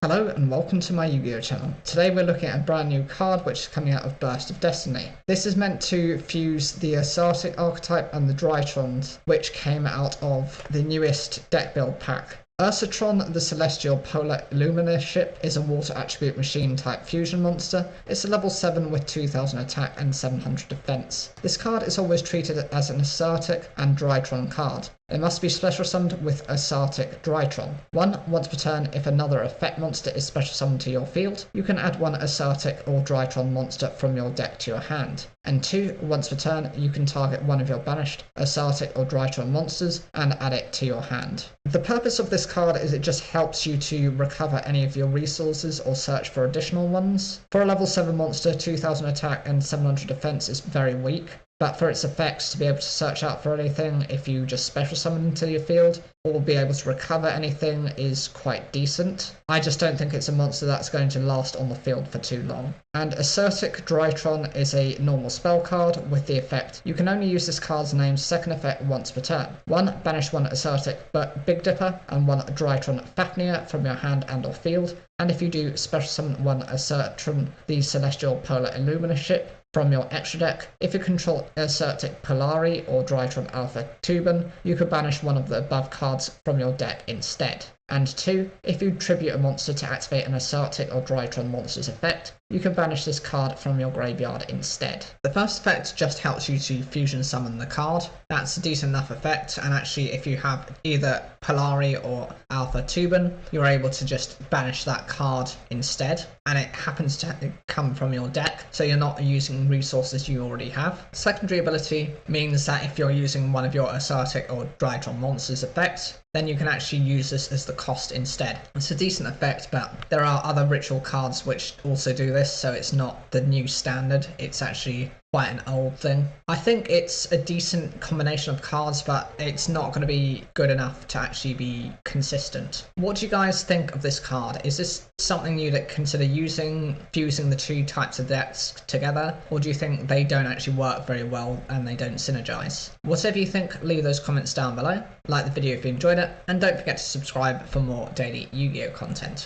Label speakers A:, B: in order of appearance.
A: Hello and welcome to my Yu-Gi-Oh channel. Today we're looking at a brand new card which is coming out of Burst of Destiny. This is meant to fuse the ursarctic archetype and the drytrons which came out of the newest deck build pack. Ursarctic, the Celestial Polar Illuminer ship, is a water attribute machine type fusion monster. It's a level 7 with 2000 attack and 700 defense. This card is always treated as an ursarctic and drytron card. It must be special summoned with ursarctic drytron. Once per turn, if another effect monster is special summoned to your field, you can add one ursarctic or drytron monster from your deck to your hand. And 2, once per turn, you can target one of your banished ursarctic or drytron monsters and add it to your hand. The purpose of this card is it just helps you to recover any of your resources or search for additional ones. For a level 7 monster, 2000 attack and 700 defense is very weak. But for its effects, to be able to search out for anything if you just special summon into your field, or be able to recover anything is quite decent. I just don't think it's a monster that's going to last on the field for too long. And Ursarctic Drytron is a normal spell card with the effect. You can only use this card's name's second effect once per turn. 1, banish one Ursarctic but Big Dipper and one Drytron Fafnir from your hand and or field. And if you do, special summon one Ursarctic, the Celestial Polar Illuminer ship, from your extra deck. If you control Ursarctic Polari or Drytron Alpha Tuban, you could banish one of the above cards from your deck instead. And 2, if you tribute a monster to activate an Ursarctic or Drytron monster's effect, you can banish this card from your graveyard instead. The first effect just helps you to fusion summon the card. That's a decent enough effect, and actually if you have either Polari or Alpha Tuban, you're able to just banish that card instead, and it happens to come from your deck, so you're not using resources you already have. Secondary ability means that if you're using one of your Ursarctic or Drytron monsters' effects, then you can actually use this as the cost instead. It's a decent effect, but there are other ritual cards which also do this, so it's not the new standard. It's actually quite an old thing. I think it's a decent combination of cards, but it's not going to be good enough to actually be consistent. What do you guys think of this card? Is this something you'd consider using, fusing the two types of decks together, or do you think they don't actually work very well and they don't synergize? Whatever you think, leave those comments down below. Like the video if you enjoyed it, and don't forget to subscribe for more daily Yu-Gi-Oh content.